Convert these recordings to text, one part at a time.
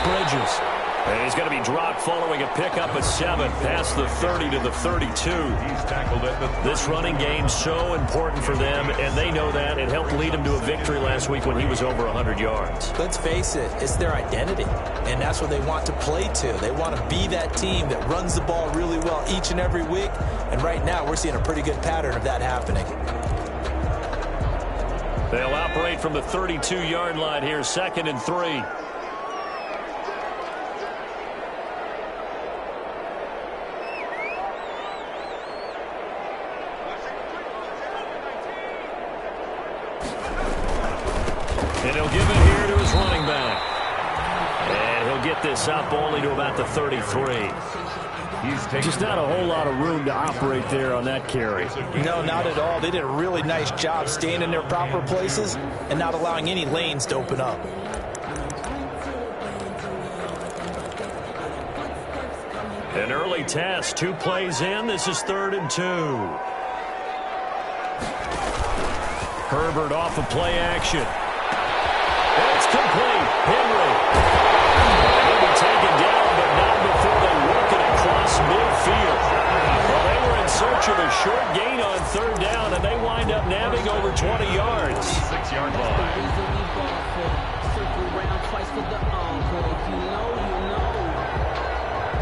Bridges. And he's going to be dropped following a pickup of 7 past the 30 to the 32. He's tackled it. This running game so important for them, and they know that. It helped lead him to a victory last week when he was over 100 yards. Let's face it, it's their identity, and that's what they want to play to. They want to be that team that runs the ball really well each and every week, and right now we're seeing a pretty good pattern of that happening. They'll operate from the 32-yard line here, 2nd and 3. And he'll give it here to his running back. And he'll get this up only to about the 33. Just not a whole lot of room to operate there on that carry. No, not at all. They did a really nice job staying in their proper places and not allowing any lanes to open up. An early test, 2 plays in. This is 3rd and 2. Herbert off of play action. And it's complete. Henry. He'll be taken down, but not before they work it across midfield. Well, they were in search of a short gain on 3rd down, and they wind up nabbing over 20 yards. 6-yard line.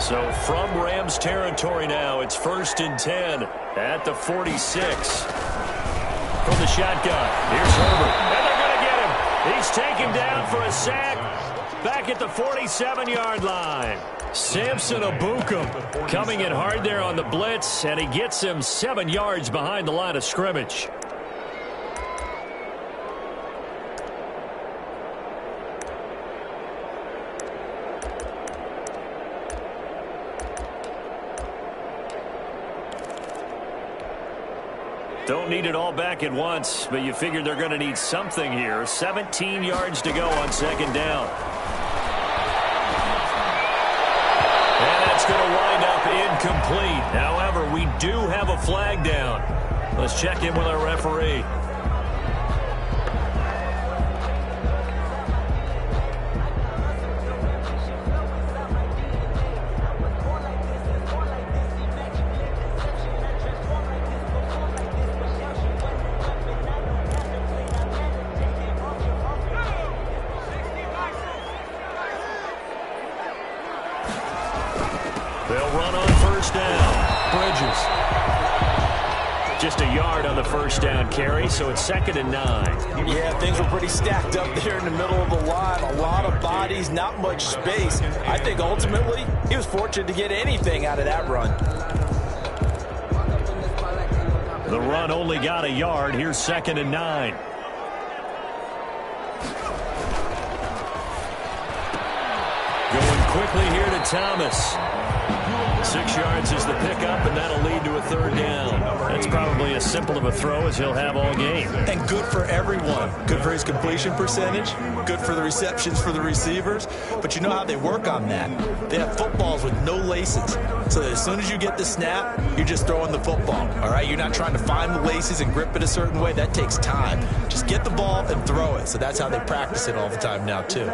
So from Rams territory now, it's 1st and 10 at the 46. From the shotgun, here's Herbert. And they're going to get him. He's taken down for a sack back at the 47-yard line. Samson Abukum coming in hard there on the blitz, and he gets him 7 yards behind the line of scrimmage. Don't need it all back at once, but you figure they're going to need something here. 17 yards to go on 2nd down. And that's going to wind up incomplete. However, we do have a flag down. Let's check in with our referee. They'll run on 1st down. Bridges. Just a yard on the 1st down carry, so it's 2nd and 9. Yeah, things were pretty stacked up there in the middle of the line. A lot of bodies, not much space. I think ultimately he was fortunate to get anything out of that run. The run only got a yard. Here's 2nd and 9. Going quickly here to Thomas. 6 yards is the pickup, and that'll lead to a 3rd down. That's probably as simple of a throw as he'll have all game. And good for everyone. Good for his completion percentage. Good for the receptions for the receivers. But you know how they work on that. They have footballs with no laces. So that as soon as you get the snap, you're just throwing the football. All right? You're not trying to find the laces and grip it a certain way. That takes time. Just get the ball and throw it. So that's how they practice it all the time now, too.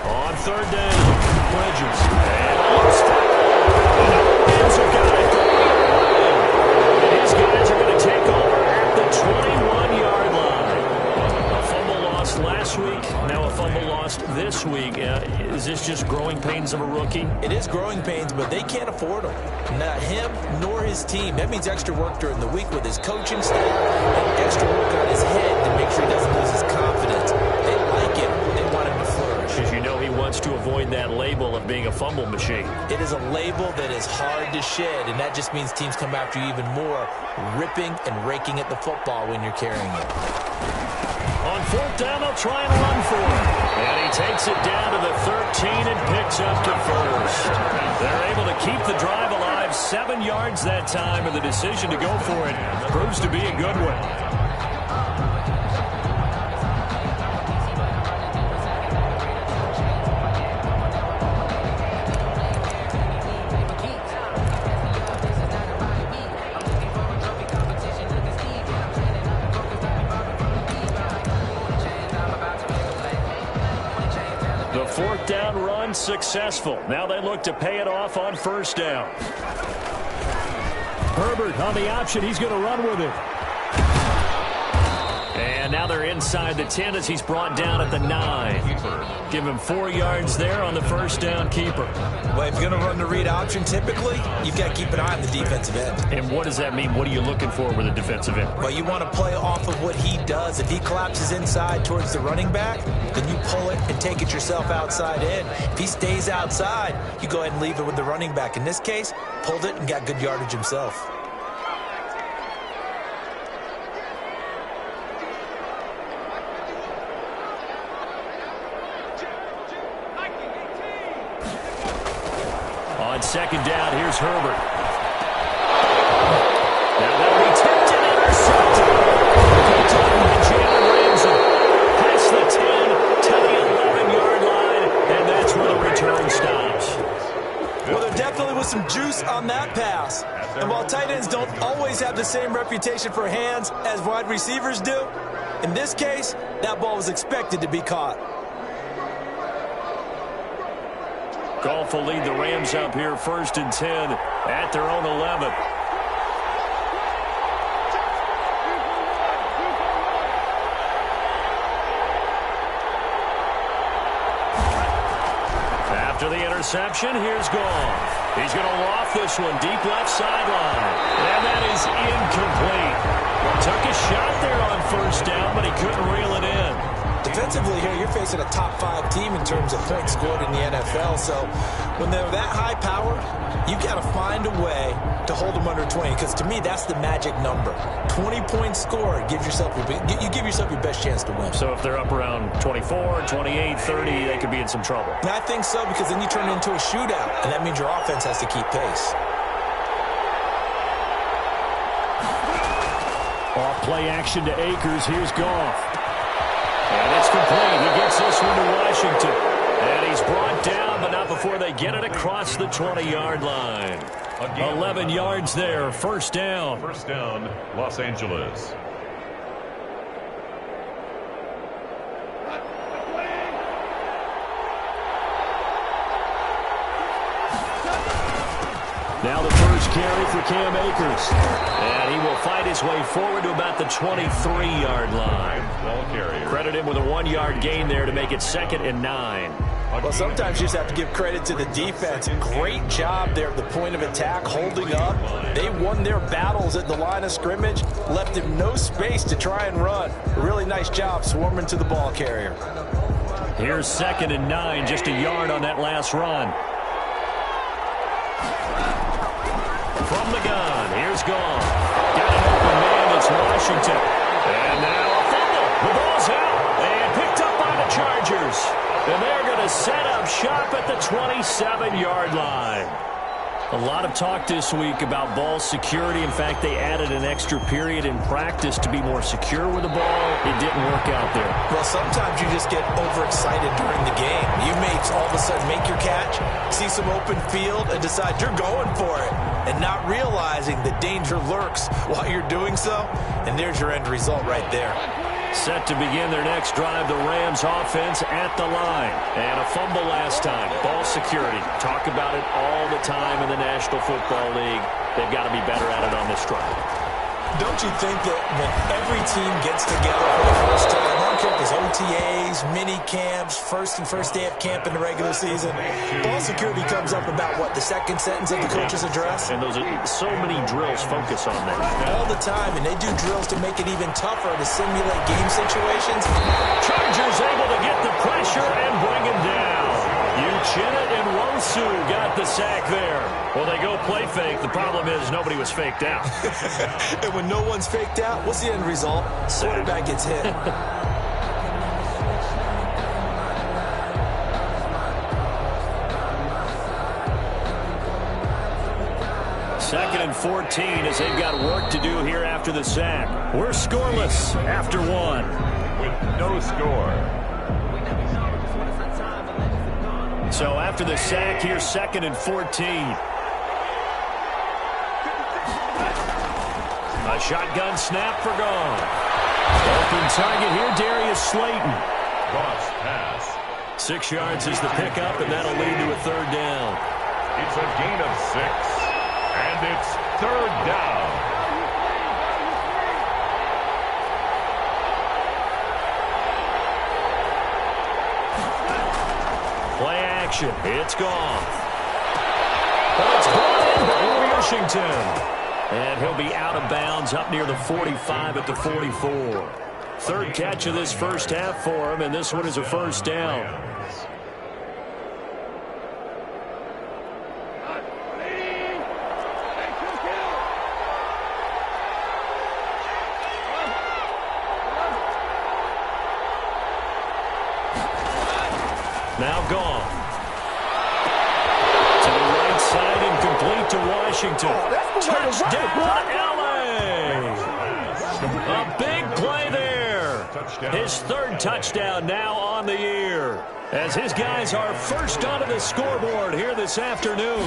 On 3rd down, Bridges. And almost have got it. And his guys are going to take over at the 21-yard line. A fumble lost last week, now a fumble lost this week. Is this just growing pains of a rookie? It is growing pains, but they can't afford them. Not him nor his team. That means extra work during the week with his coaching staff and extra work on his head to make sure he doesn't lose his confidence. They like him. They want him to flourish. As you know, he wants to avoid that label of being a fumble machine. It is a label that is hard to shed, and that just means teams come after you even more, ripping and raking at the football when you're carrying it. On 4th down, they'll try and run for it. And he takes it down to the 13 and picks up to 1st. They're able to keep the drive alive, 7 yards that time, and the decision to go for it proves to be a good one. successful. Now they look to pay it off on first down. Herbert on the option. He's going to run with it. And now they're inside the 10 as he's brought down at the 9. Give him 4 yards there on the first down keeper. Well, if you're going to run the read option, typically, you've got to keep an eye on the defensive end. And what does that mean? What are you looking for with a defensive end? Well, you want to play off of what he does. If he collapses inside towards the running back, then you pull it and take it yourself outside in. If he stays outside, you go ahead and leave it with the running back. In this case, pulled it and got good yardage himself. On second down, here's Herbert. Now that'll be tipped and intercepted. Picked up by Jalen Ramsey. Past the 10 to the 11-yard line, and that's where the return stops. Well, there definitely was some juice on that pass. And while tight ends don't always have the same reputation for hands as wide receivers do, in this case, that ball was expected to be caught. Goff will lead the Rams up here, 1st and 10 at their own 11. After the interception, here's Goff. He's going to loft this one deep left sideline. And that is incomplete. Took a shot there on first down, but he couldn't reel it in. Defensively here, you're facing a top 5 team in terms of points scored in the NFL. So when they're that high power, you've got to find a way to hold them under 20. Because to me, that's the magic number. 20 points scored, you give yourself your best chance to win. So if they're up around 24, 28, 30, they could be in some trouble. And I think so, because then you turn it into a shootout, and that means your offense has to keep pace. Off play action to Akers. Here's Goff. And it's complete. He gets this one to Washington. And he's brought down, but not before they get it across the 20-yard line. 11 yards there. First down. First down, Los Angeles. Now the first carry for Cam Akers. And he will fight his way forward to about the 23-yard line. Ball carrier. Credit him with a 1-yard gain there to make it 2nd and 9. Well, sometimes you just have to give credit to the defense. Great job there at the point of attack, holding up. They won their battles at the line of scrimmage, left him no space to try and run. A really nice job swarming to the ball carrier. Here's 2nd and 9, just a yard on that last run. From the gun, here's Goff. Got an open man, it's Washington. And now a fumble. The ball's out and picked up by the Chargers. And they're going to set up shop at the 27-yard line. A lot of talk this week about ball security. In fact, they added an extra period in practice to be more secure with the ball. It didn't work out there. Well, sometimes you just get overexcited during the game. You may all of a sudden make your catch, see some open field, and decide you're going for it, and not realizing the danger lurks while you're doing so. And there's your end result right there. Set to begin their next drive, the Rams offense at the line. And a fumble last time. Ball security. Talk about it all the time in the National Football League. They've got to be better at it on this drive. Don't you think that when every team gets together for the first time, I don't care if it's OTAs, mini camps, first day of camp in the regular season, ball security comes up about, what, the second sentence of the coach's address? And those are so many drills focus on that. All the time, and they do drills to make it even tougher to simulate game situations. Chargers able to get the pressure and bring him down. Uchenna and Wosu got the sack there. Well, they go play fake. The problem is nobody was faked out. And when no one's faked out, what's the end result? Quarterback gets hit. Second and 14 as they've got work to do here after the sack. We're scoreless after one. With no score. So after the sack, here's 2nd and 14. A shotgun snap for Goff. Open target here, Darius Slayton. Goff's pass 6 yards is the pickup, and that'll lead to a third down. It's a gain of 6, and it's third down. Play action. It's gone. But it's gone in by Washington. And he'll be out of bounds up near the 45 at the 44. Third catch of this first half for him, and this one is a first down. Now gone. To the right side and complete to Washington. Touchdown, LA! A big play there. His third touchdown now on the year. As his guys are first onto the scoreboard here this afternoon.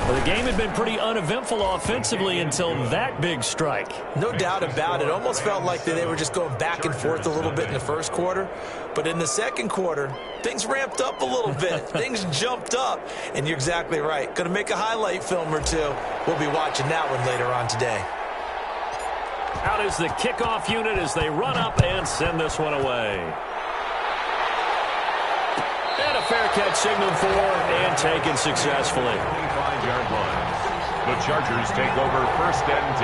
Well, the game had been pretty uneventful offensively until that big strike. No doubt about it. Almost felt like they were just going back and forth a little bit in the first quarter. But in the second quarter, things ramped up a little bit. Things jumped up. And you're exactly right. Going to make a highlight film or two. We'll be watching that one later on today. Out is the kickoff unit as they run up and send this one away. And a fair catch signaled for and taken successfully. 25-yard line. The Chargers take over first and 10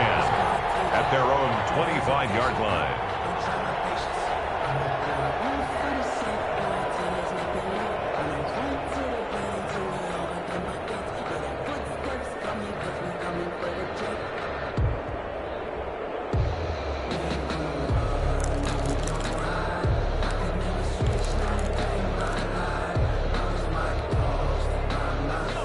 at their own 25-yard line.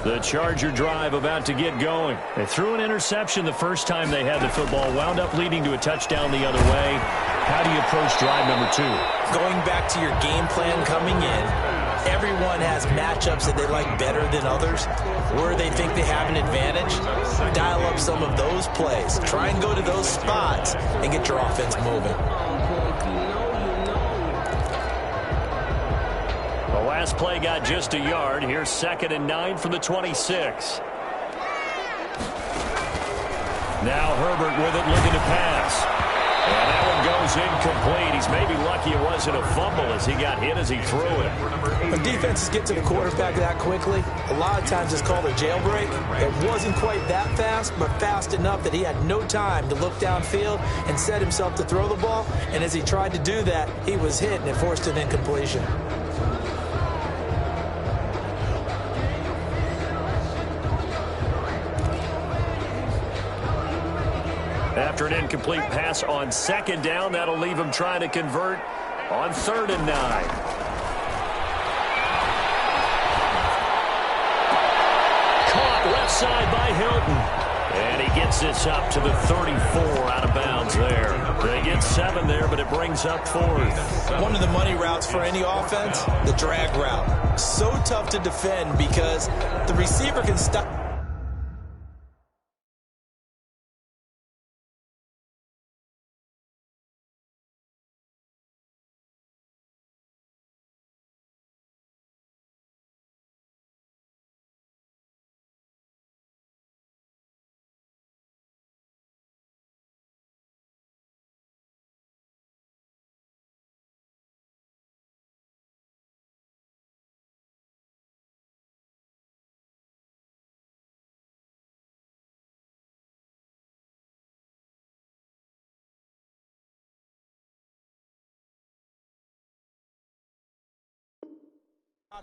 The Charger drive about to get going. They threw an interception the first time they had the football, wound up leading to a touchdown the other way. How do you approach drive number 2? Going back to your game plan coming in, everyone has matchups that they like better than others, where they think they have an advantage. Dial up some of those plays. Try and go to those spots and get your offense moving. The last play got just a yard. Here's 2nd and 9 from the 26. Now Herbert with it, looking to pass. And that one goes incomplete. He's maybe lucky it wasn't a fumble as he got hit as he threw it. When defenses get to the quarterback that quickly, a lot of times it's called a jailbreak. It wasn't quite that fast, but fast enough that he had no time to look downfield and set himself to throw the ball. And as he tried to do that, he was hit and it forced an incompletion. After an incomplete pass on 2nd down, that'll leave him trying to convert on 3rd and 9. Caught left side by Hilton. And he gets this up to the 34 out of bounds there. They get 7 there, but it brings up 4th. One of the money routes for any offense, the drag route. So tough to defend because the receiver can stop.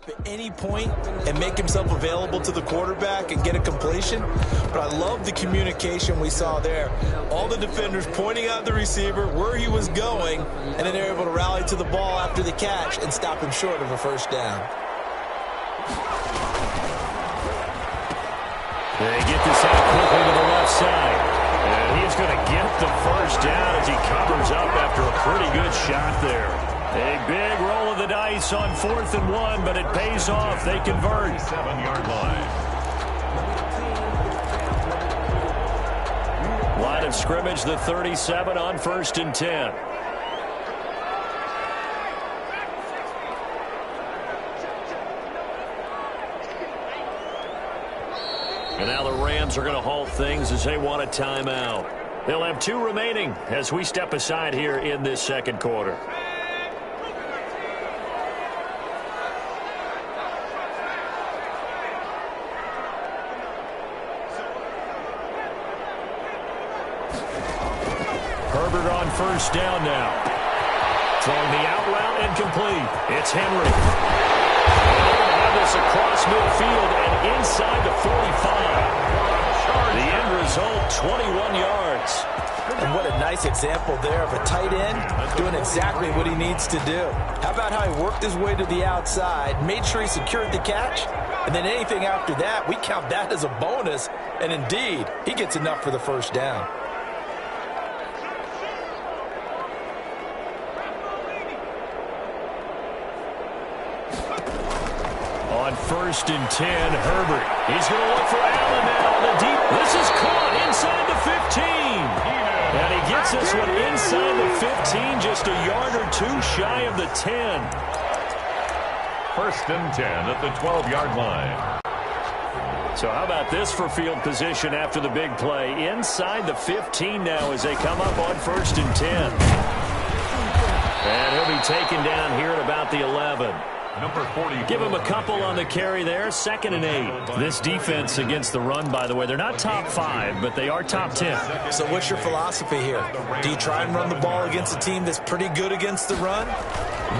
At any point and make himself available to the quarterback and get a completion. But I love the communication we saw there. All the defenders pointing out the receiver where he was going, and then they're able to rally to the ball after the catch and stop him short of a first down. They get this out quickly to the left side. And he's going to get the first down as he covers up after a pretty good shot there. A big roll of the dice on 4th and 1, but it pays off. They convert. 7-yard line. Line of scrimmage, the 37 on 1st and 10. And now the Rams are going to halt things as they want a timeout. They'll have 2 remaining as we step aside here in this second quarter. Herbert on first down now. Throwing the out route incomplete. It's Henry. Have this across midfield and inside the 45. The end result, 21 yards. And what a nice example there of a tight end doing exactly what he needs to do. How about how he worked his way to the outside, made sure he secured the catch, and then anything after that, we count that as a bonus. And indeed, he gets enough for the first down. On first and 10, Herbert. He's going to look for Allen now on the deep. This is caught inside the 15. And he gets this one inside the 15, just a yard or 2 shy of the 10. First and 10 at the 12-yard line. So how about this for field position after the big play? Inside the 15 now as they come up on first and 10. And he'll be taken down here at about the 11. Number 40. Give him a couple on the carry there. Second and 8. This defense against the run, by the way, they're not top 5, but they are top 10. So what's your philosophy here? Do you try and run the ball against a team that's pretty good against the run?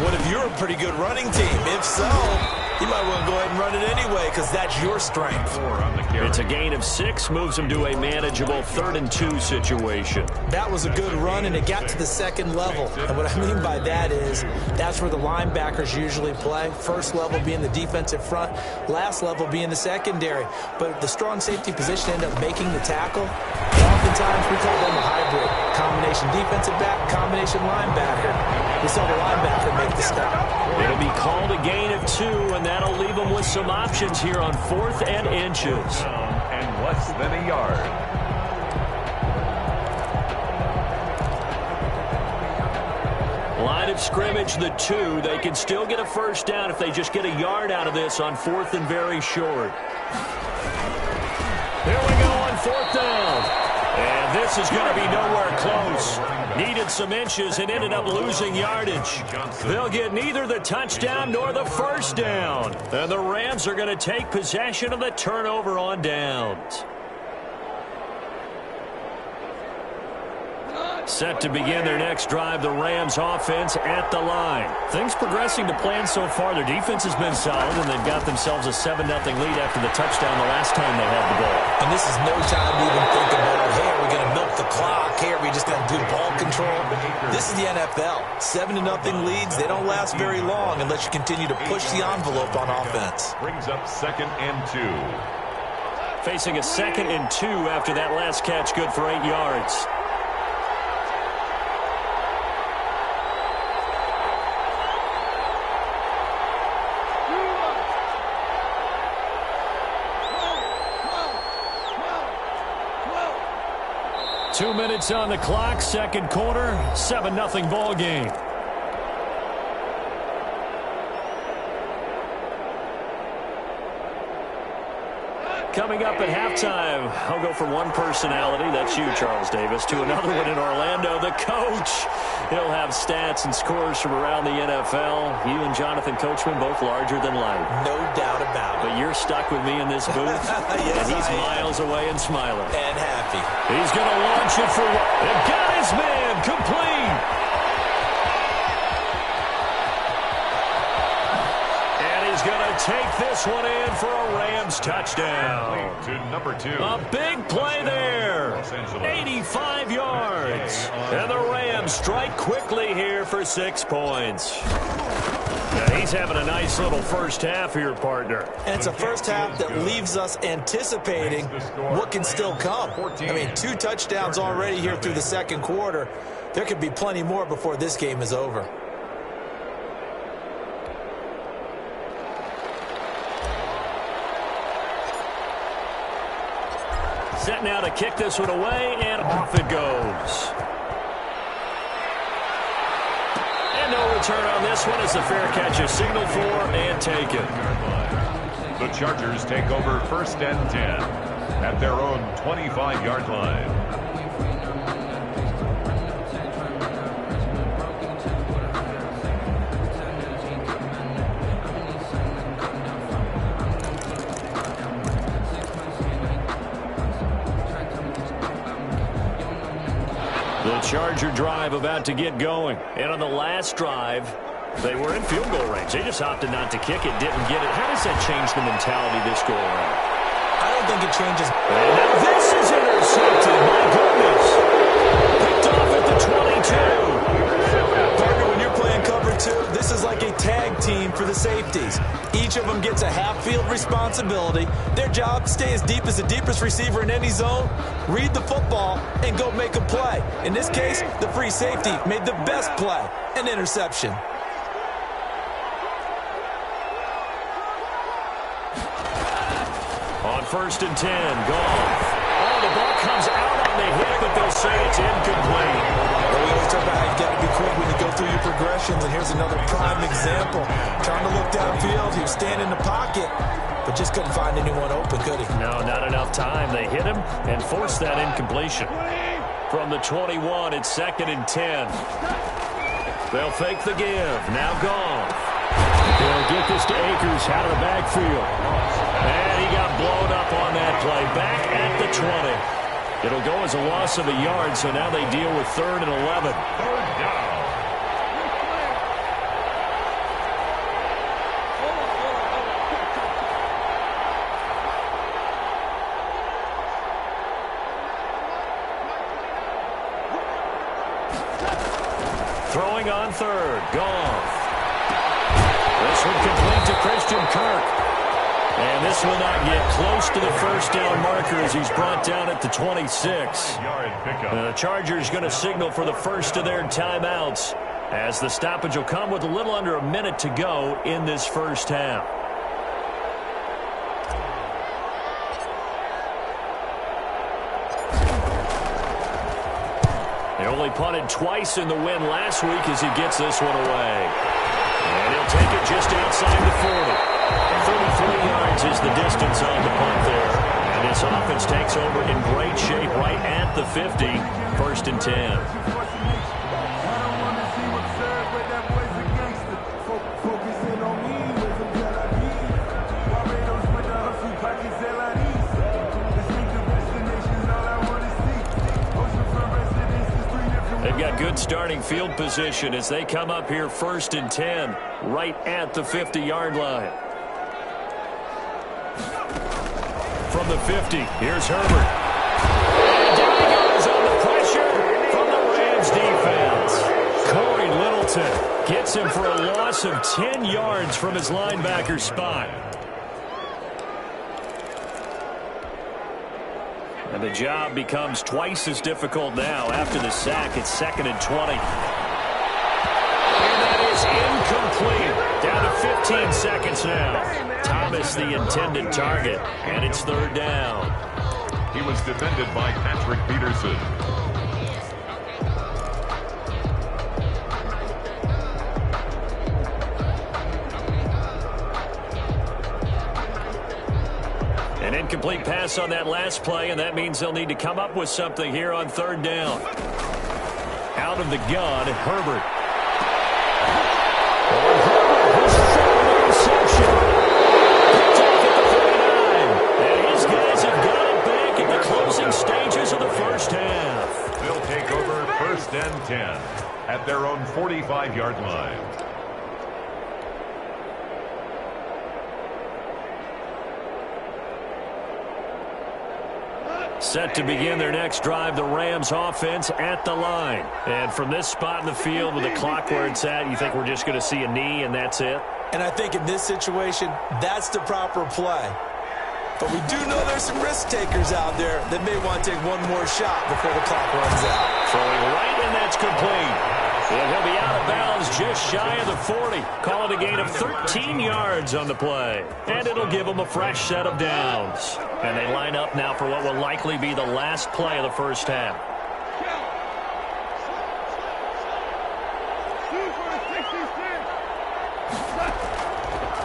What if you're a pretty good running team? If so, you might want to go ahead and run it anyway because that's your strength. It's a gain of 6, moves them to a manageable 3rd and 2 situation. That was a good run, and it got to the second level. And what I mean by that is that's where the linebackers usually play. First level being the defensive front, last level being the secondary. But the strong safety position ended up making the tackle. Oftentimes we call them a hybrid. Combination defensive back, combination linebacker. We saw the linebacker make the stop. It'll be called a gain of 2, and that'll leave them with some options here on 4th and inches. And less than a yard. Line of scrimmage, the 2. They can still get a first down if they just get a yard out of this on 4th and very short. There we go on 4th down. And this is going to be nowhere close. Needed some inches and ended up losing yardage. They'll get neither the touchdown nor the first down. And the Rams are going to take possession of the turnover on downs. Set to begin their next drive, the Rams offense at the line. Things progressing to plan so far. Their defense has been solid, and they've got themselves a 7-0 lead after the touchdown the last time they had the ball. And this is no time to even think about, hey, are we going to milk the clock? Hey, are we just going to do ball control? This is the NFL. 7-0 leads, they don't last very long unless you continue to push the envelope on offense. Brings up 2nd and 2. Facing a 2nd and 2 after that last catch, good for 8 yards. Two minutes on the clock, second quarter, 7-0 ball game. Coming up at halftime, I'll go from one personality, that's you, Charles Davis, to another one in Orlando, the coach. He'll have stats and scores from around the NFL. You and Jonathan Coachman, both larger than life. No doubt about it. But you're stuck with me in this booth, yes, and he's miles away and smiling. And happy. He's going to launch it for and got his man complete. He's going to take this one in for a Rams touchdown. To number 2. A big play there. 85 yards. And the Rams strike quickly here for 6 points. Yeah, he's having a nice little first half here, partner. And it's a first half that leaves us anticipating what can still come. I mean, 2 touchdowns already here through the second quarter. There could be plenty more before this game is over. Set now to kick this one away, and off it goes. And no return on this one as the fair catch is signaled for and taken. The Chargers take over 1st and 10. at their own 25-yard line. The Charger drive about to get going. And on the last drive, they were in field goal range. They just opted not to kick it, didn't get it. How does that change the mentality this go around? I don't think it changes. And now this is intercepted. My goodness. Picked off at the 22. Partner, when you're playing cover two, this is like a tag team for the safeties. Each of them gets a half-field responsibility. Their job, stay as deep as the deepest receiver in any zone, read the football, and go make a play. In this case, the free safety made the best play, an interception. On 1st and 10, Goff. Oh, the ball comes out on the hit, but they'll say it's incomplete. Well, we always talk about how you've got to be quick when you go through your progressions, and here's another prime example. Trying to look downfield, he was standing in the pocket, but just couldn't find anyone open, could he? No, not enough time. They hit him and forced that incompletion. From the 21, it's 2nd and 10. They'll fake the give. Now Goff. They'll get this to Akers out of the backfield. And he got blown up on that play. Back at the 20. It'll go as a loss of a yard, so now they deal with 3rd and 11. 3rd down. Throwing on 3rd. Goff. This one complete to Christian Kirk. And this will not get close to the 1st down marker as he's brought down at the 26. The Chargers going to signal for the first of their timeouts as the stoppage will come with a little under a minute to go in this first half. They only punted twice in the win last week as he gets this one away. And he'll take it just outside the 40. 33 yards is the distance on the punt there. And this offense takes over in great shape right at the 50. 1st and 10. They've got good starting field position as they come up here 1st and 10 right at the 50-yard line. From the 50, here's Herbert. And down he goes on the pressure from the Rams defense. Corey Littleton gets him for a loss of 10 yards from his linebacker spot. And the job becomes twice as difficult now after the sack. It's 2nd and 20. And that is incomplete. Down to 15 seconds now. Thomas the intended target, and it's 3rd down. He was defended by Patrick Peterson. An incomplete pass on that last play, and that means they'll need to come up with something here on 3rd down. Out of the gun, Herbert. His third interception. Picked off at the 49. And his guys have got it back in the closing stages of the first half. They'll take over 1st and 10 at their own 45-yard line. Set to begin their next drive, the Rams offense at the line. And from this spot in the field with the clock where it's at, you think we're just going to see a knee and that's it? And I think in this situation, that's the proper play. But we do know there's some risk takers out there that may want to take one more shot before the clock runs out. Throwing right, and that's complete. And he'll be out of bounds just shy of the 40. Call it a gain of 13 yards on the play. And it'll give them a fresh set of downs. And they line up now for what will likely be the last play of the first half.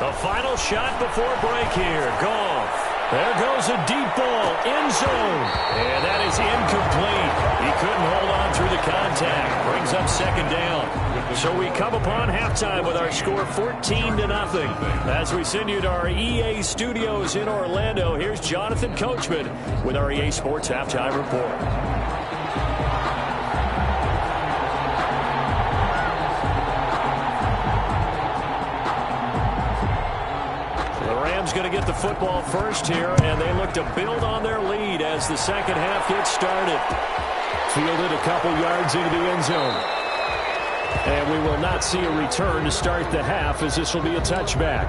The final shot before break here. Goff. There goes a deep ball, end zone, and that is incomplete. He couldn't hold on through the contact. Brings up second down. So we come upon halftime with our score 14-0. As we send you to our EA studios in Orlando, here's Jonathan Coachman with our EA Sports Halftime Report. Going to get the football first here, and they look to build on their lead as the second half gets started. Fielded a couple yards into the end zone. And we will not see a return to start the half, as this will be a touchback.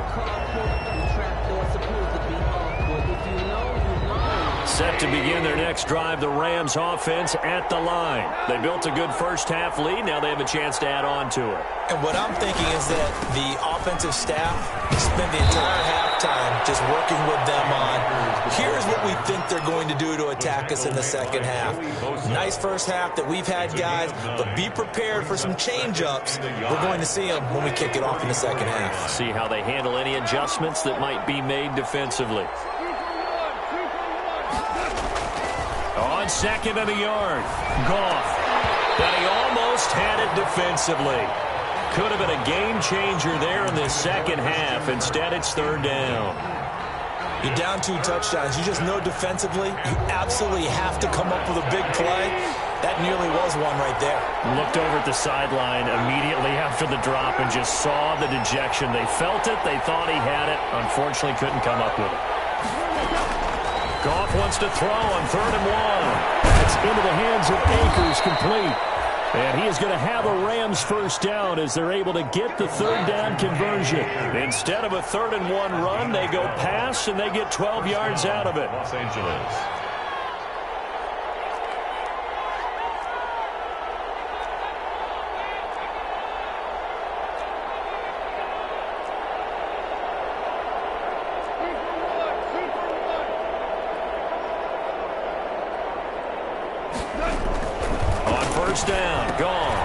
Set to begin their next drive, the Rams offense at the line. They built a good first half lead. Now they have a chance to add on to it. And what I'm thinking is that the offensive staff spent the entire halftime just working with them on, here's what we think they're going to do to attack us in the second half. Nice first half that we've had, guys, but be prepared for some change-ups. We're going to see them when we kick it off in the second half. See how they handle any adjustments that might be made defensively. On second and a yard, Goff. Now he almost had it defensively. Could have been a game changer there in this second half. Instead, it's third down. You're down 2 touchdowns. You just know defensively you absolutely have to come up with a big play. That nearly was one right there. Looked over at the sideline immediately after the drop and just saw the dejection. They felt it. They thought he had it. Unfortunately, couldn't come up with it. Goff wants to throw on 3rd and 1. That's into the hands of Akers, complete. And he is going to have a Rams first down as they're able to get the third down conversion. Instead of a 3rd and 1 run, they go pass, and they get 12 yards out of it. Los Angeles. First down, gone.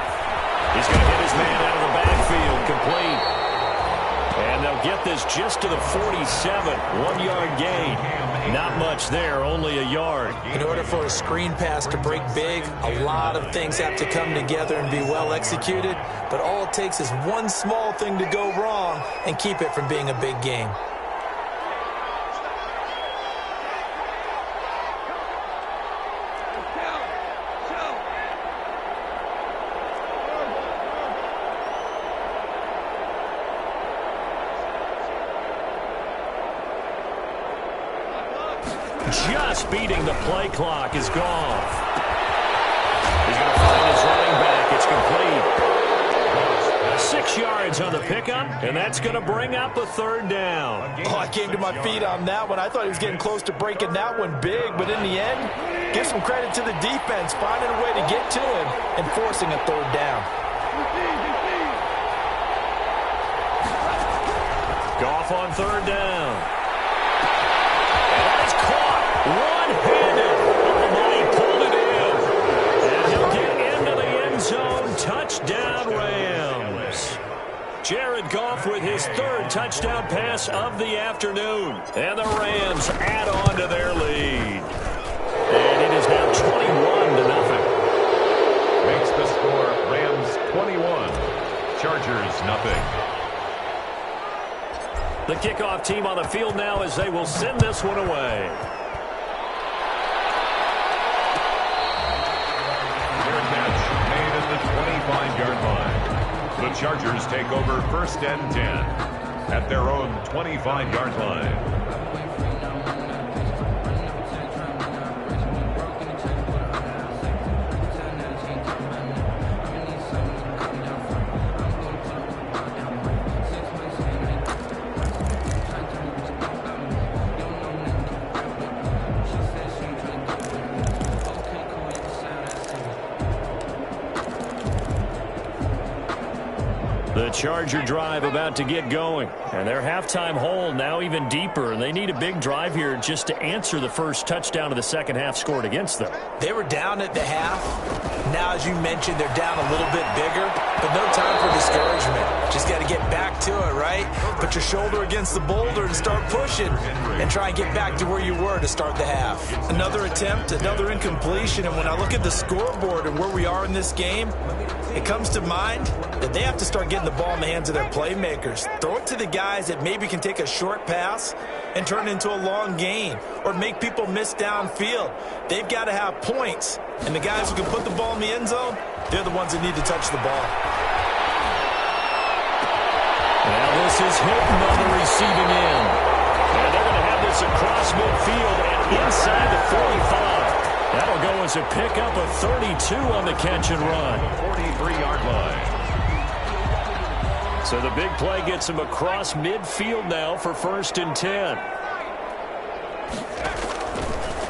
He's going to hit his man out of the backfield, complete. And they'll get this just to the 47, 1-yard gain. Not much there, only a yard. In order for a screen pass to break big, a lot of things have to come together and be well executed. But all it takes is one small thing to go wrong and keep it from being a big game. Just beating the play clock is gone. He's going to find his running back. It's complete. 6 yards on the pickup, and that's going to bring up a third down. Oh, I came to my feet on that one. I thought he was getting close to breaking that one big, but in the end, give some credit to the defense, finding a way to get to him and forcing a third down. Goff on third down. One-handed. Oh, he pulled it in. And he'll get into the end zone. Touchdown, Rams. Jared Goff with his 3rd touchdown pass of the afternoon. And the Rams add on to their lead. And it is now 21-0. Makes the score Rams 21, Chargers nothing. The kickoff team on the field now as they will send this one away. Made at the 25-yard line. The Chargers take over 1st and 10 at their own 25-yard line. The Charger drive about to get going. And their halftime hole now even deeper. And they need a big drive here just to answer the first touchdown of the second half scored against them. They were down at the half. Now, as you mentioned, they're down a little bit bigger, but no time for discouragement. Just got to get back to it, right? Put your shoulder against the boulder and start pushing and try and get back to where you were to start the half. Another attempt, another incompletion, and when I look at the scoreboard and where we are in this game, it comes to mind that they have to start getting the ball in the hands of their playmakers. Throw it to the guys that maybe can take a short pass and turn it into a long gain or make people miss downfield. They've got to have points, and the guys who can put the ball in the end zone, they're the ones that need to touch the ball. Now this is Hilton on the receiving end. And they're going to have this across midfield and inside the 45. That'll go as a pickup of 32 on the catch and run. 43-yard line. So the big play gets him across midfield now for 1st and 10.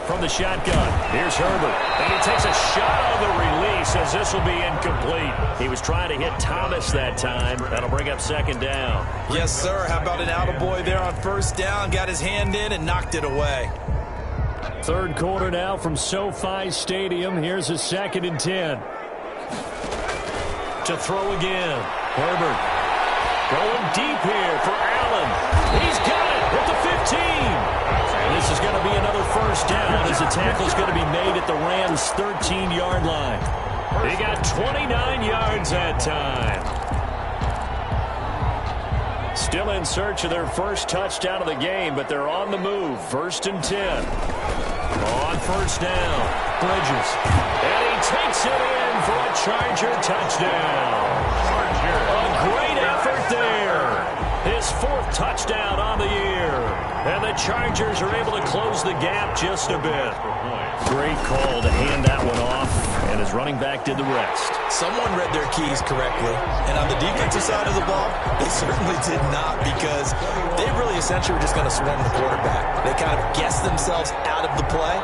From the shotgun, here's Herbert. And he takes a shot on the release as this will be incomplete. He was trying to hit Thomas that time. That'll bring up 2nd down. Yes, sir. How about an attaboy there on 1st down? Got his hand in and knocked it away. 3rd quarter now from SoFi Stadium. Here's a 2nd and 10. To throw again. Herbert going deep here for Allen. He's got it at the 15. And this is going to be another 1st down as the tackle's going to be made at the Rams' 13-yard line. They got 29 yards that time. Still in search of their first touchdown of the game, but they're on the move. 1st and 10. On 1st down, Bridges. And he takes it in for a Charger touchdown. A great effort there. His 4th touchdown on the year. And the Chargers are able to close the gap just a bit. Great call to hand that one off, and his running back did the rest. Someone read their keys correctly, and on the defensive side of the ball, they certainly did not, because they really essentially were just going to swarm the quarterback. They kind of guessed themselves out of the play,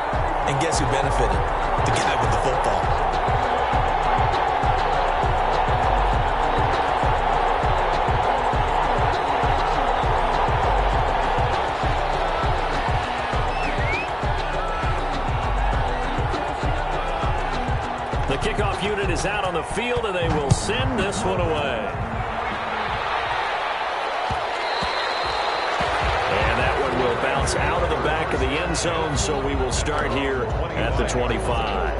and guess who benefited? The guy with the football. Kickoff unit is out on the field, and they will send this one away. And that one will bounce out of the back of the end zone, so we will start here at the 25.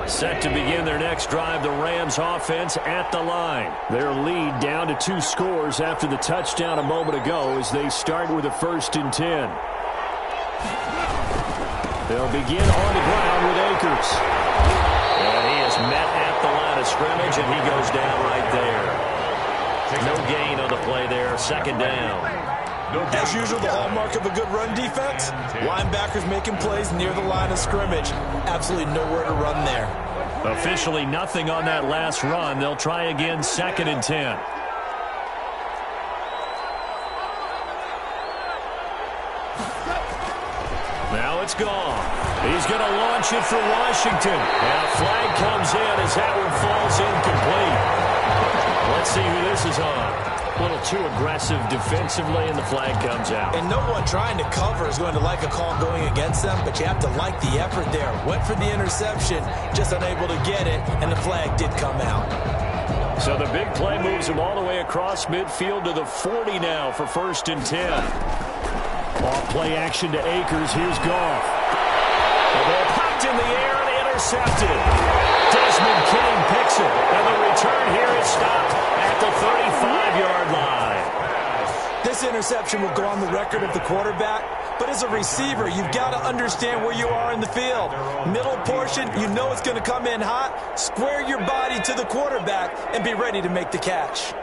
Set to begin their next drive, the Rams offense at the line. Their lead down to 2 scores after the touchdown a moment ago as they start with a 1st and 10. They'll begin on the ground with Akers. And he is met at the line of scrimmage, and he goes down right there. No gain on the play there, 2nd down. As usual, the hallmark of a good run defense, linebackers making plays near the line of scrimmage. Absolutely nowhere to run there. Officially nothing on that last run. They'll try again, 2nd and 10. Now it's gone. He's going to launch it for Washington. And a flag comes in as that one falls incomplete. Let's see who this is on. A little too aggressive defensively, and the flag comes out. And no one trying to cover is going to like a call going against them, but you have to like the effort there. Went for the interception, just unable to get it, and the flag did come out. So the big play moves him all the way across midfield to the 40 now for 1st and 10. Off play action to Akers. Here's Goff. The ball popped in the air and intercepted. Desmond King picks it. And the return here is stopped at the 35-yard line. This interception will go on the record of the quarterback, but as a receiver, you've got to understand where you are in the field. Middle portion, you know it's going to come in hot. Square your body to the quarterback and be ready to make the catch.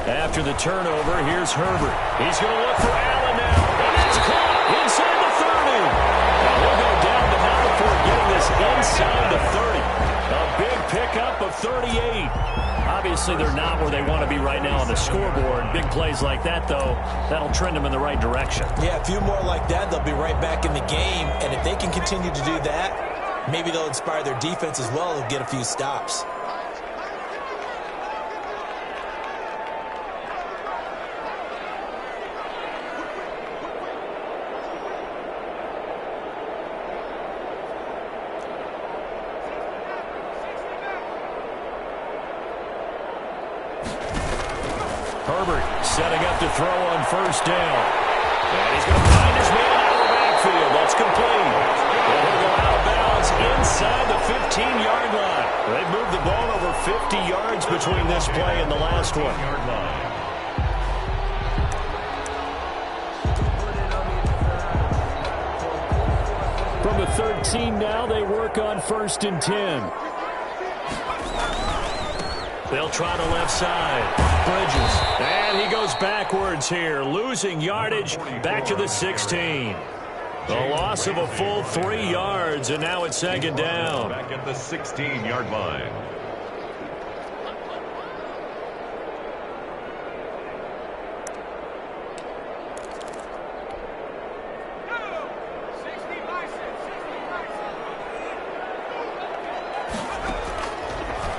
After the turnover, here's Herbert. He's going to look for Allen now. And it's caught inside the 30. And he'll go down to now before getting this inside the 30. A big pickup of 38. Obviously, they're not where they want to be right now on the scoreboard. Big plays like that, though, that'll trend them in the right direction. Yeah, a few more like that, they'll be right back in the game. And if they can continue to do that, Maybe they'll inspire their defense as well and get a few stops. Herbert setting up to throw on first down. And he's going to find his man out of the backfield. That's complete. And he'll go out of bounds inside the 15-yard line. They've moved the ball over 50 yards between this play and the last one. From the 13 now, they work on 1st and 10. They'll try the left side. Bridges. And he goes backwards here, losing yardage back to the 16. The loss of a full 3 yards, and now it's 2nd down. Back at the 16-yard line.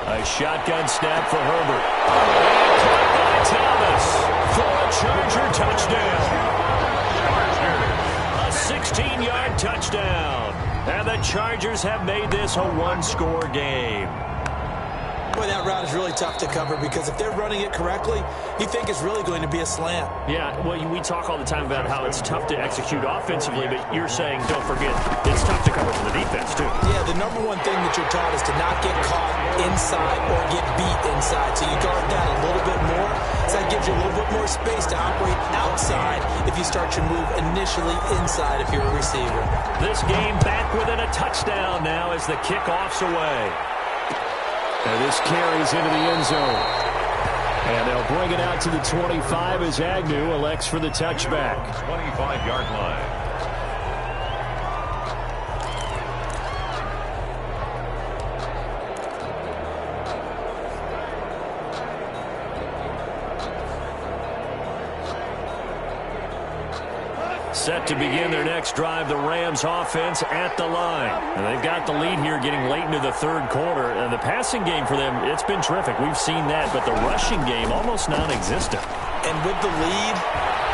A shotgun snap for Herbert. And caught by Thomas for a Charger touchdown. A 16-yard touchdown. And the Chargers have made this a one-score game. Boy, that route is really tough to cover because if they're running it correctly, you think it's really going to be a slant. Yeah, well, we talk all the time about how it's tough to execute offensively, but you're saying, don't forget, it's tough to cover for the defense, too. Yeah, the number one thing that you're taught is to not get caught inside or get beat inside. So you guard that a little bit more. So that gives you a little bit more space to operate outside if you start your move initially inside if you're a receiver. This game back within a touchdown now as the kickoff's away. And this carries into the end zone. And they'll bring it out to the 25 as Agnew elects for the touchback. 25-yard line. Set to begin their next drive, the Rams offense at the line. And they've got the lead here getting late into the 3rd quarter. And the passing game for them, it's been terrific. We've seen that, but the rushing game almost non-existent. And with the lead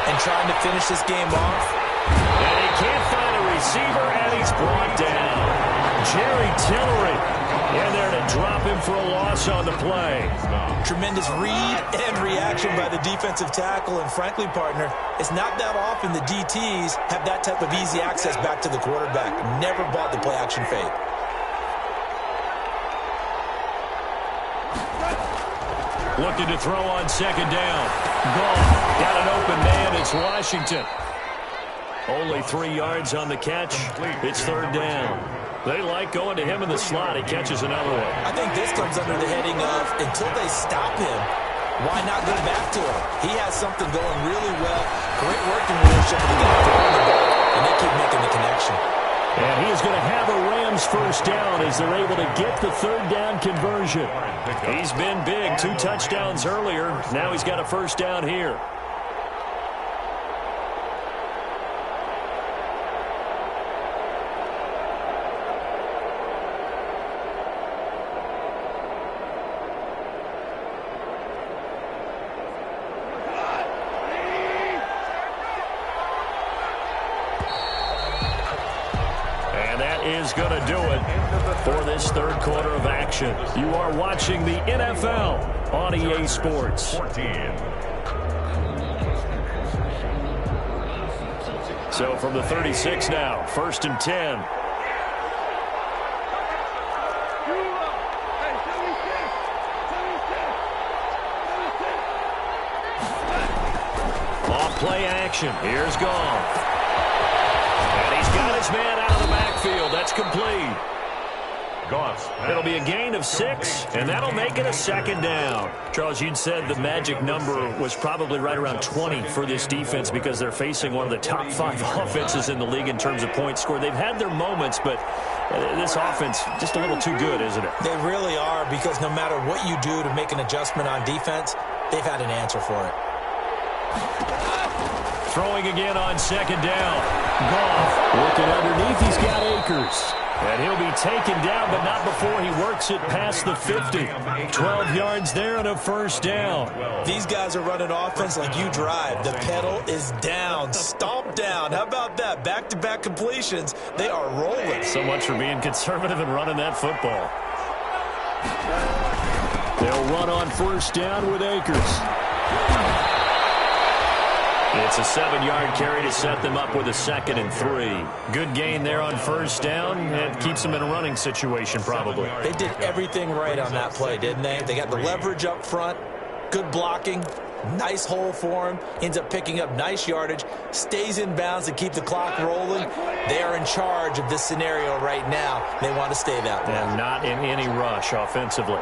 and trying to finish this game off. And he can't find a receiver, and he's brought down. Jerry Tillery in there to drop him for a loss on the play. Tremendous read and reaction by the defensive tackle. And frankly, partner, it's not that often the DTs have that type of easy access back to the quarterback. Never bought the play action fake. Looking to throw on 2nd down. Gone. Got an open man. It's Washington. Only 3 yards on the catch. It's 3rd down. They like going to him in the slot. He catches another one. I think this comes under the heading of until they stop him, why not go back to him? He has something going really well. Great working relationship with the guy throwing the ball, and they keep making the connection. And he is going to have a Rams 1st down as they're able to get the 3rd down conversion. He's been big. 2 touchdowns earlier. Now he's got a 1st down here. Is going to do it for this 3rd quarter of action. You are watching the NFL on EA Sports. 14. So from the 36 now, 1st and 10. Off play action. Here's Goff. And he's got his man out of the backfield. That's complete. It'll be a gain of 6, and that'll make it a 2nd down. Charles, you'd said the magic number was probably right around 20 for this defense because they're facing one of the top 5 offenses in the league in terms of points scored. They've had their moments, but this offense just a little too good, isn't it? They really are, because no matter what you do to make an adjustment on defense, they've had an answer for it. Throwing again on 2nd down. Goff looking underneath. He's got Akers. And he'll be taken down, but not before he works it past the 50. 12 yards there and a first down. These guys are running offense like you drive. The pedal is down, stomp down. How about that? Back-to-back completions. They are rolling. So much for being conservative and running that football. They'll run on first down with Akers. It's a 7-yard carry to set them up with a 2nd and 3. Good gain there on first down. It keeps them in a running situation probably. They did everything right on that play, didn't they? They got the leverage up front, good blocking, nice hole for him, ends up picking up nice yardage, stays in bounds to keep the clock rolling. They are in charge of this scenario right now. They want to stay that way. And not in any rush offensively.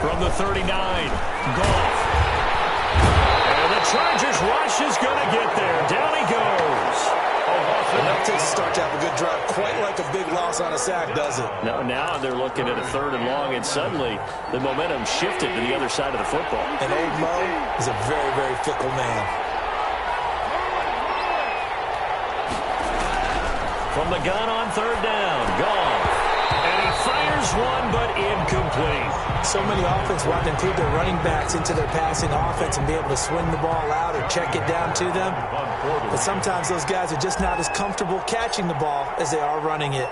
From the 39, Goff. And the Chargers rush is going to get there. Down he goes. And that takes a start to have a good drive. Quite like a big loss on a sack, does it? No, now they're looking at a 3rd and long, and suddenly the momentum shifted to the other side of the football. And old Mo is a very, very fickle man. From the gun on 3rd down, Goff. And he fires one, but incomplete. So many offense want to include their running backs into their passing offense and be able to swing the ball out or check it down to them. But sometimes those guys are just not as comfortable catching the ball as they are running it.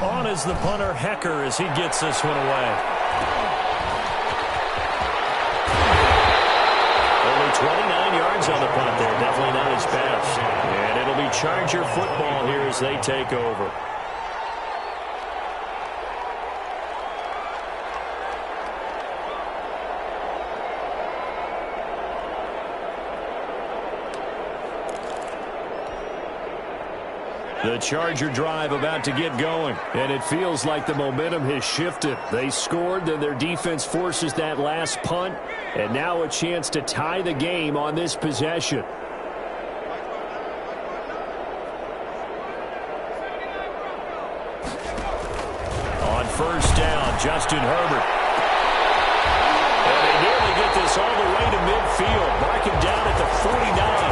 On is the punter, Hecker, as he gets this one away. Only 29 yards on the punt there. Definitely not his best. And it'll be Charger football here as they take over. The Charger drive about to get going, and it feels like the momentum has shifted. They scored, then their defense forces that last punt, and now a chance to tie the game on this possession. On first down, Justin Herbert. And they nearly get this all the way to midfield. Mark him down at the 49.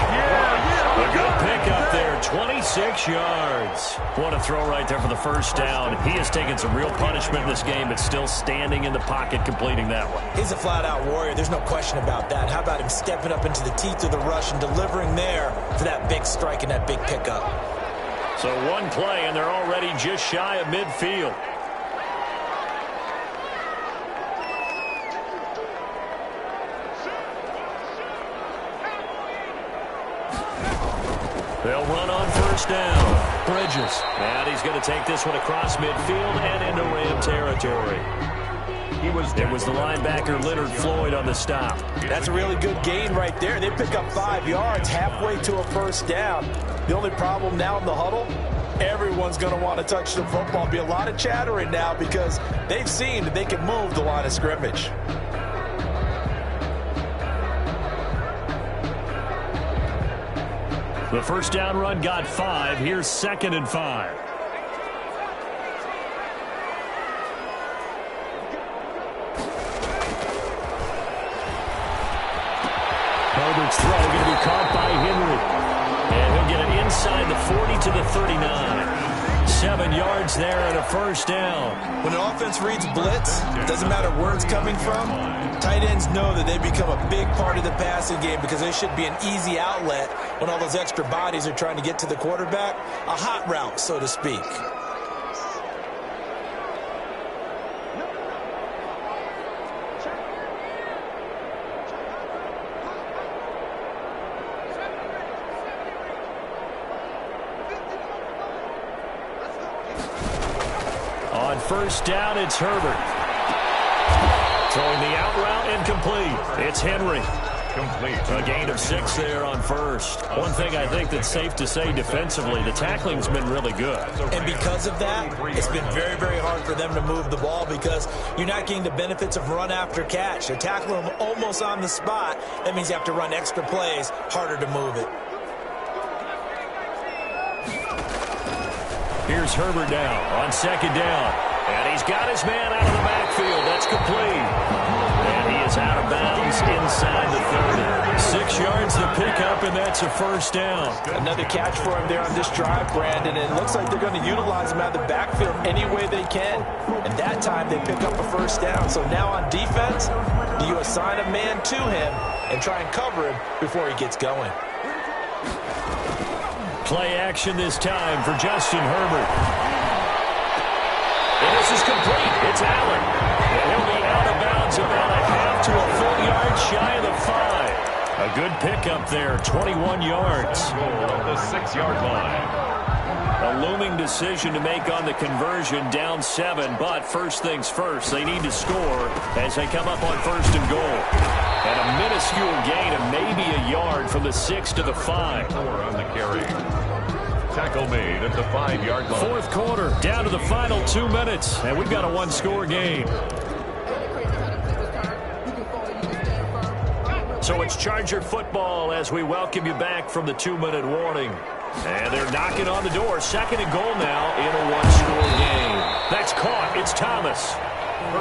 A good pickup there, 26 yards. What a throw right there for the first down. He has taken some real punishment in this game, but still standing in the pocket, completing that one. He's a flat-out warrior. There's no question about that. How about him stepping up into the teeth of the rush and delivering there for that big strike and that big pickup? So one play, and they're already just shy of midfield. They'll run on first down. Bridges. And he's going to take this one across midfield and into Ram territory. It was the linebacker Leonard Floyd on the stop. That's a really good gain right there. They pick up 5 yards halfway to a first down. The only problem now in the huddle, everyone's going to want to touch the football. Be a lot of chattering now because they've seen that they can move the line of scrimmage. The first down run got 5. Here's 2nd and 5. Herbert's throw going to be caught by Henry. And he'll get it inside the 40 to the 39. 7 yards there and a first down. When an offense reads blitz, it doesn't matter where it's coming from. Tight ends know that they become a big part of the passing game because they should be an easy outlet when all those extra bodies are trying to get to the quarterback. A hot route, so to speak. On first down, it's Herbert. Throwing the out route incomplete. It's Henry. Complete. A gain of 6 there on first. One thing I think that's safe to say defensively, the tackling's been really good. And because of that, it's been very, very hard for them to move the ball because you're not getting the benefits of run after catch. They're tackling them almost on the spot. That means you have to run extra plays, harder to move it. Here's Herbert now on second down. And he's got his man out of the backfield. That's complete. And he is out of bounds inside the 30. 6 yards to pick up, and that's a first down. Another catch for him there on this drive, Brandon. And it looks like they're going to utilize him out of the backfield any way they can. And that time they pick up a first down. So now on defense, do you assign a man to him and try and cover him before he gets going? Play action this time for Justin Herbert. And this is complete. It's Allen. And he'll be out of bounds about a half to a full yard shy of the 5. A good pickup there, 21 yards. On the 6-yard line. A looming decision to make on the conversion, down 7. But first things first, they need to score as they come up on first and goal. And a minuscule gain of maybe a yard from the 6 to the 5. 4 on the carry. Tackle made at the 5-yard line. Fourth quarter, down to the final 2 minutes, and we've got a one-score game. So it's Charger football as we welcome you back from the 2-minute warning. And they're knocking on the door. Second and goal now in a one-score game. That's caught. It's Thomas.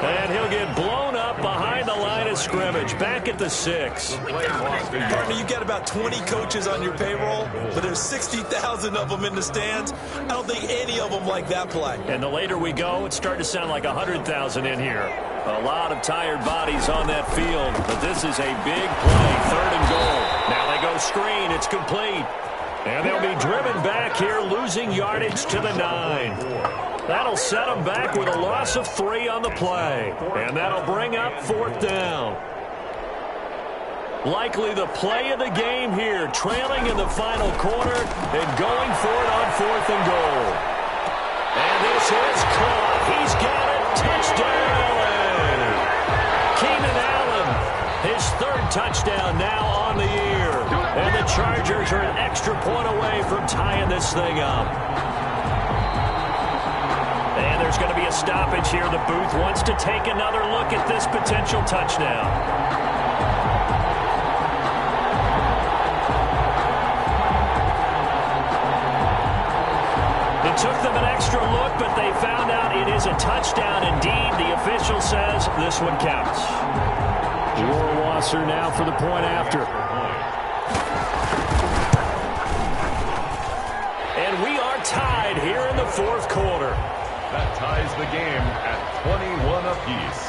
And he'll get blown up behind the line of scrimmage, back at the 6. Partner, you got about 20 coaches on your payroll, but there's 60,000 of them in the stands. I don't think any of them like that play. And the later we go, it's starting to sound like 100,000 in here. A lot of tired bodies on that field, but this is a big play, third and goal. Now they go screen, it's complete. And they'll be driven back here, losing yardage to the 9. That'll set them back with a loss of 3 on the play. And that'll bring up fourth down. Likely the play of the game here, trailing in the final quarter and going for it on fourth and goal. And this is caught. He's got it. Touchdown, Allen. Keenan Allen, his third touchdown now on the year. And the Chargers are an extra point away from tying this thing up. And there's going to be a stoppage here. The booth wants to take another look at this potential touchdown. It took them an extra look, but they found out it is a touchdown indeed. The official says this one counts. Wasser now for the point after. And we are tied here in the fourth quarter. That ties the game at 21 apiece.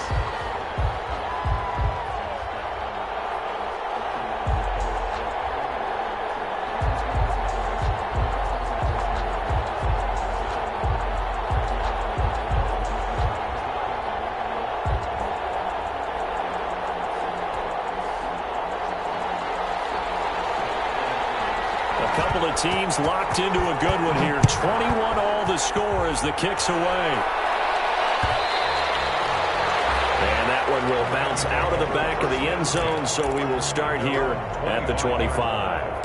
Couple of teams locked into a good one here. 21 all the score as the kick's away. And that one will bounce out of the back of the end zone, so we will start here at the 25.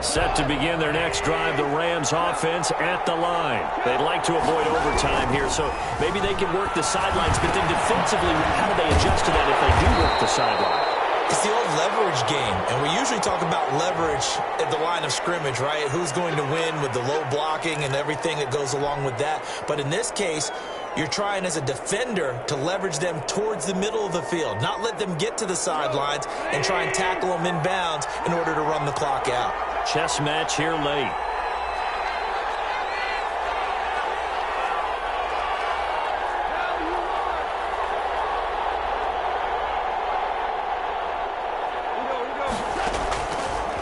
Set to begin their next drive, the Rams offense at the line. They'd like to avoid overtime here, so maybe they can work the sidelines, but then defensively, how do they adjust to that if they do work the sideline? It's the old leverage game, and we usually talk about leverage at the line of scrimmage, right? Who's going to win with the low blocking and everything that goes along with that. But in this case, you're trying as a defender to leverage them towards the middle of the field, not let them get to the sidelines and try and tackle them inbounds in order to run the clock out. Chess match here late.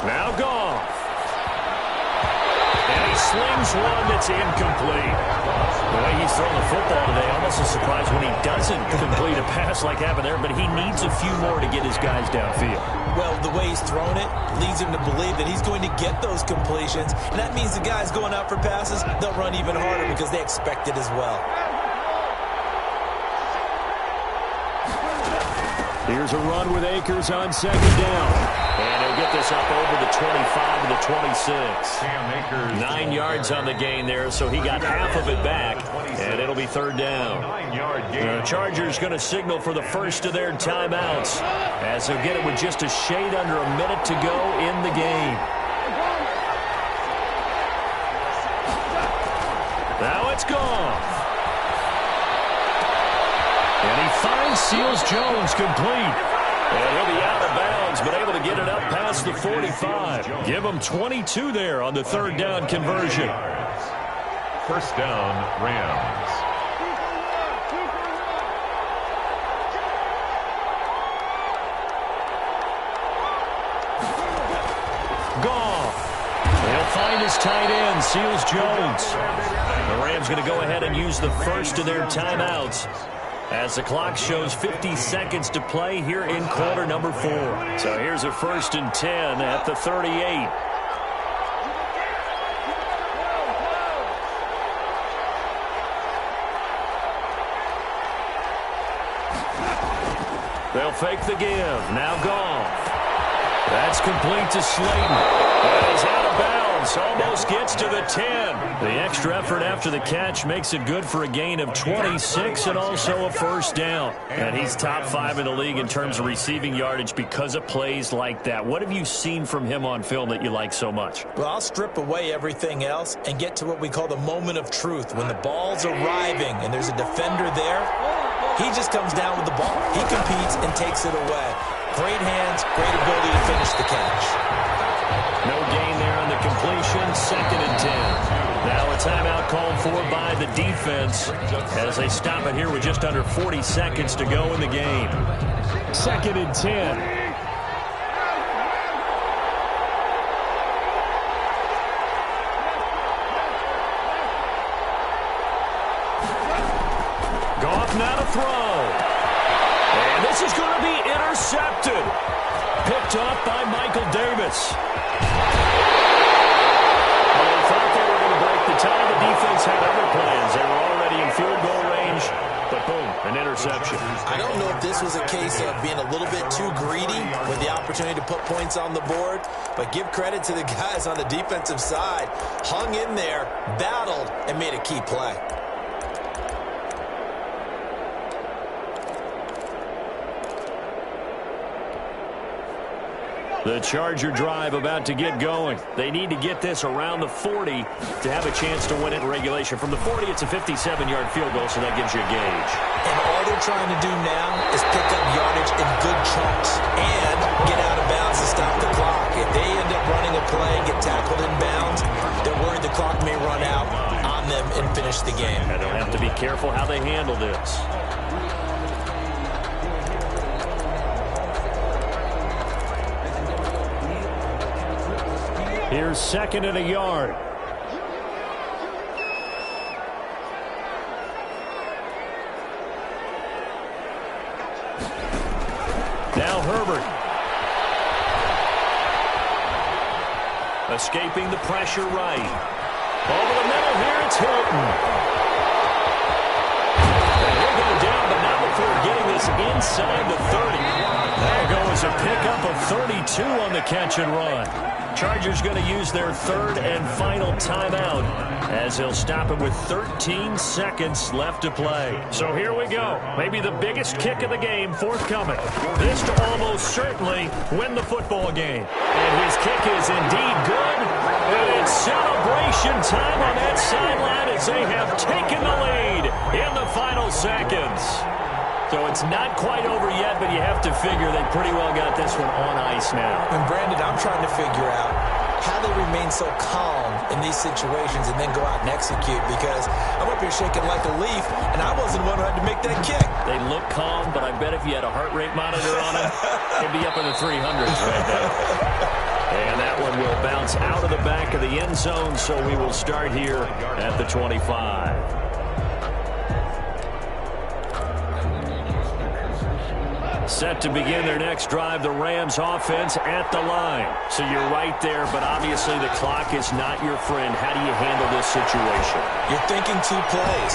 Now Goff. And he slings one that's incomplete. The way he's throwing the football today, almost a surprise when he doesn't complete a pass like happened there, but he needs a few more to get his guys downfield. Well, the way he's thrown it leads him to believe that he's going to get those completions, and that means the guys going out for passes, they'll run even harder because they expect it as well. Here's a run with Akers on second down. And he'll get this up over the 25 to the 26. 9 yards on the gain there, so he got half of it back, and it'll be third down. The Chargers going to signal for the first of their timeouts as they'll get it with just a shade under a minute to go in the game. Now it's gone. And he finds Seals-Jones complete. And he'll be out of bounds, but able to get it up past the 45. Give him 22 there on the third down conversion. First down, Rams. Gone. He'll find his tight end, Seals-Jones. The Rams going to go ahead and use the first of their timeouts as the clock shows 50 seconds to play here in quarter number 4. So here's a 1st and 10 at the 38. They'll fake the give. Now Goff. That's complete to Slayton. And he's out of bounds. Almost gets to the 10. The extra effort after the catch makes it good for a gain of 26 and also a first down. And he's top 5 in the league in terms of receiving yardage because of plays like that. What have you seen from him on film that you like so much? Well, I'll strip away everything else and get to what we call the moment of truth. When the ball's arriving and there's a defender there, he just comes down with the ball. He competes and takes it away. Great hands, great ability to finish the catch. No gain there on the completion, 2nd and 10. Now a timeout called for by the defense as they stop it here with just under 40 seconds to go in the game. 2nd and 10. Goff now to throw. And this is going to be intercepted. Picked up by Michael Davis. Well, they thought they were going to break the tie. The defense had other plans. They were already in field goal range, but boom, an interception. I don't know if this was a case of being a little bit too greedy with the opportunity to put points on the board, but give credit to the guys on the defensive side. Hung in there, battled, and made a key play. The Charger drive about to get going. They need to get this around the 40 to have a chance to win it in regulation. From the 40, it's a 57-yard field goal, so that gives you a gauge. And all they're trying to do now is pick up yardage in good chunks and get out of bounds to stop the clock. If they end up running a play and get tackled in bounds, they're worried the clock may run out on them and finish the game. And they'll have to be careful how they handle this. Here's 2nd and a yard. Now Herbert. Escaping the pressure right. Over the middle here, it's Hilton. And he'll go down, but not before getting this inside the 30. That'll go as a pickup of 32 on the catch and run. Chargers going to use their 3rd and final timeout as they'll stop it with 13 seconds left to play. So here we go. Maybe the biggest kick of the game forthcoming. This to almost certainly win the football game. And his kick is indeed good. And it's celebration time on that sideline as they have taken the lead in the final seconds. So it's not quite over yet, but you have to figure they pretty well got this one on ice now. And Brandon, I'm trying to figure out how they remain so calm in these situations and then go out and execute, because I'm up here shaking like a leaf, and I wasn't the one who had to make that kick. They look calm, but I bet if you had a heart rate monitor on them, they'd be up in the 300s right now. And that one will bounce out of the back of the end zone, so we will start here at the 25. Set to begin their next drive, the Rams offense at the line. So you're right there, but obviously the clock is not your friend. How do you handle this situation? You're thinking two plays.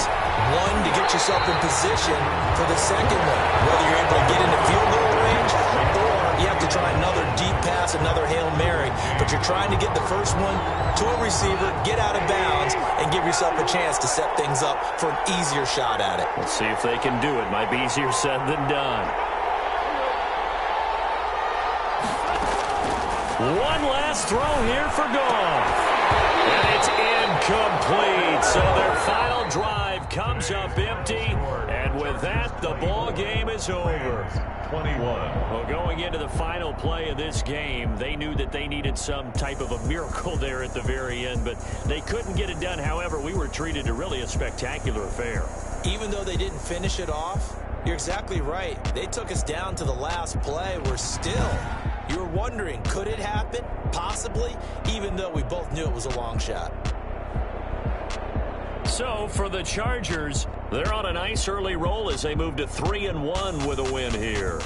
One, to get yourself in position for the second one, whether you're able to get into field goal range or you have to try another deep pass, another Hail Mary. But you're trying to get the first one to a receiver, get out of bounds, and give yourself a chance to set things up for an easier shot at it. Let's see if they can do it. Might be easier said than done. One last throw here for Goff. And it's incomplete. So their final drive comes up empty. And with that, the ball game is over. 21. Well, going into the final play of this game, they knew that they needed some type of a miracle there at the very end, but they couldn't get it done. However, we were treated to really a spectacular affair. Even though they didn't finish it off, you're exactly right. They took us down to the last play. We're still... You were wondering, could it happen? Possibly, even though we both knew it was a long shot. So, for the Chargers, they're on a nice early roll as they move to 3-1 with a win here.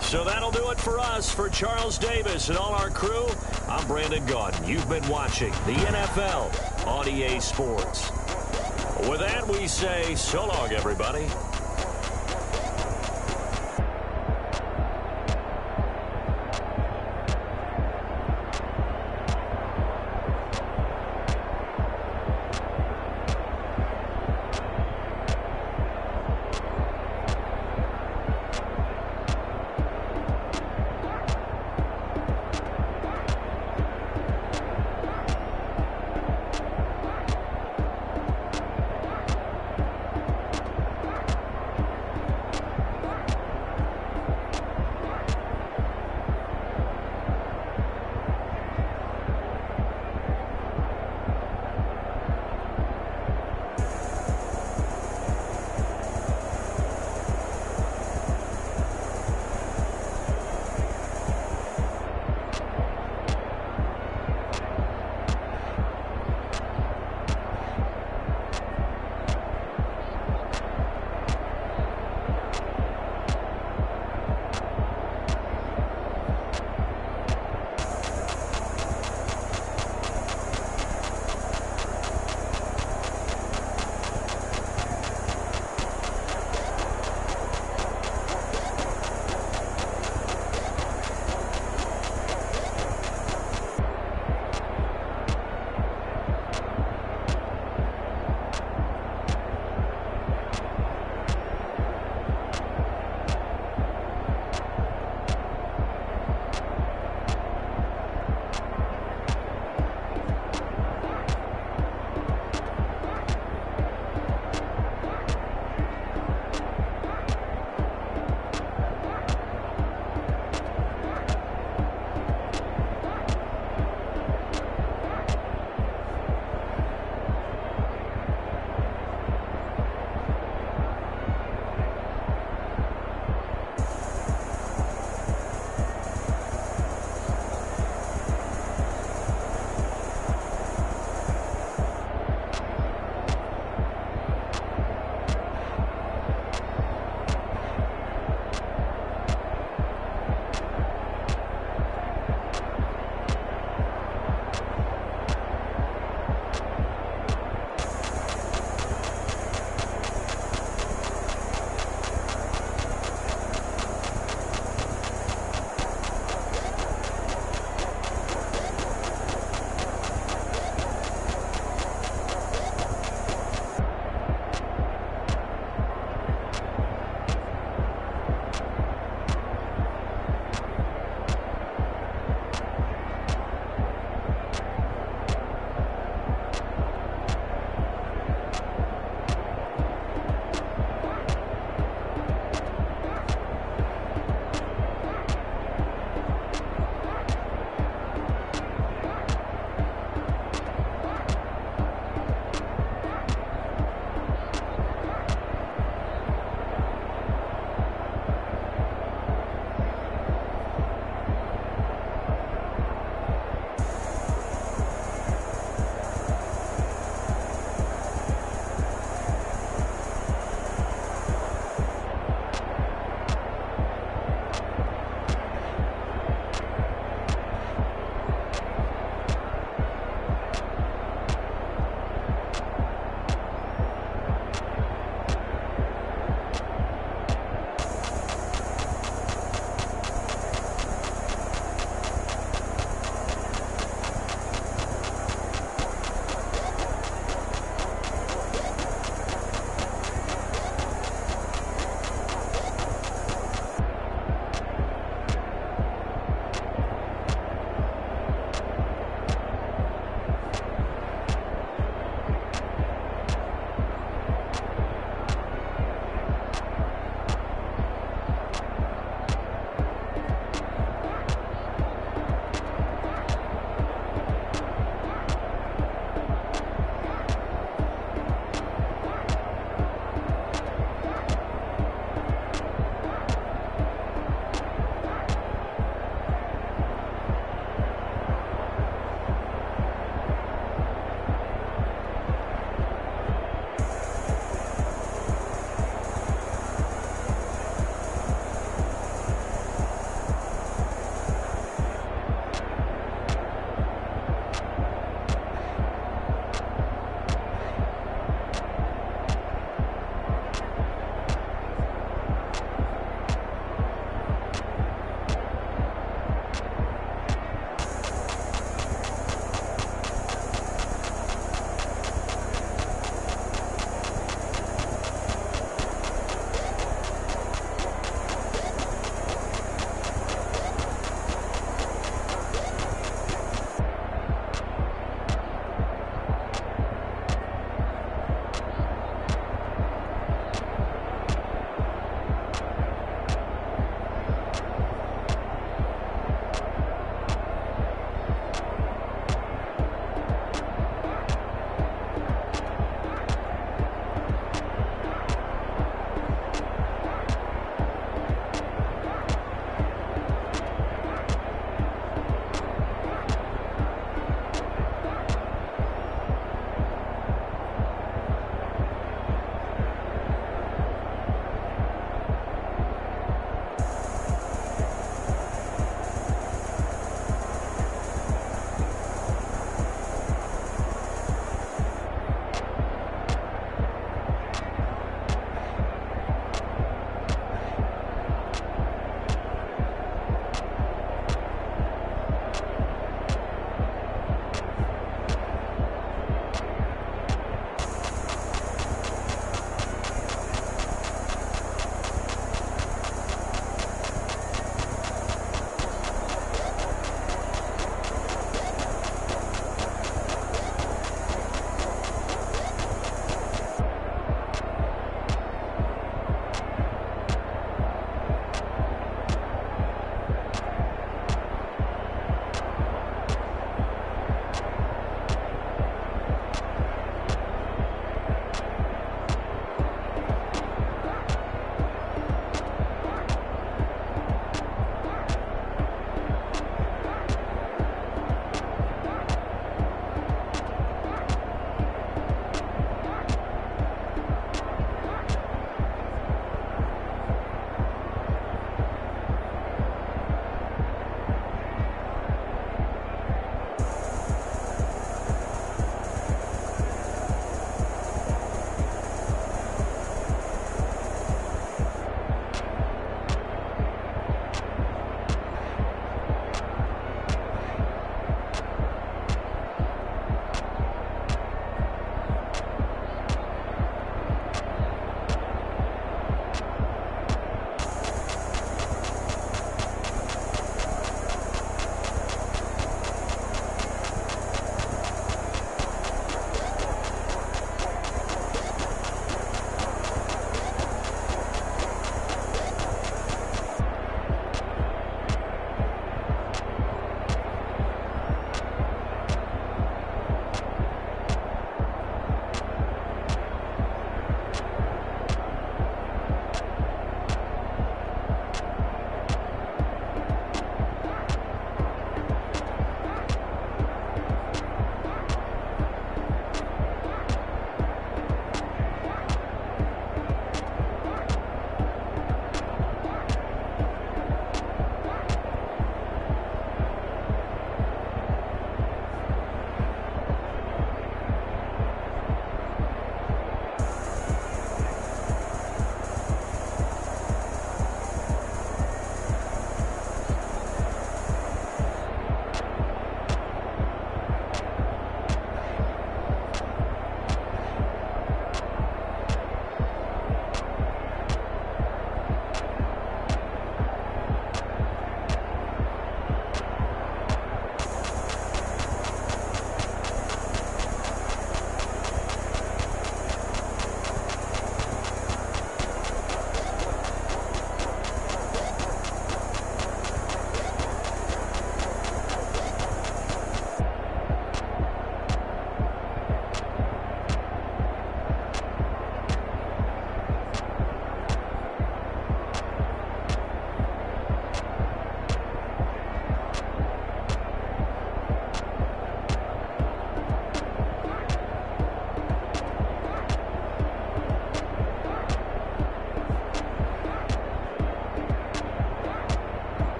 So that'll do it for us. For Charles Davis and all our crew, I'm Brandon Gaudin. You've been watching the NFL on EA Sports. With that, we say so long, everybody.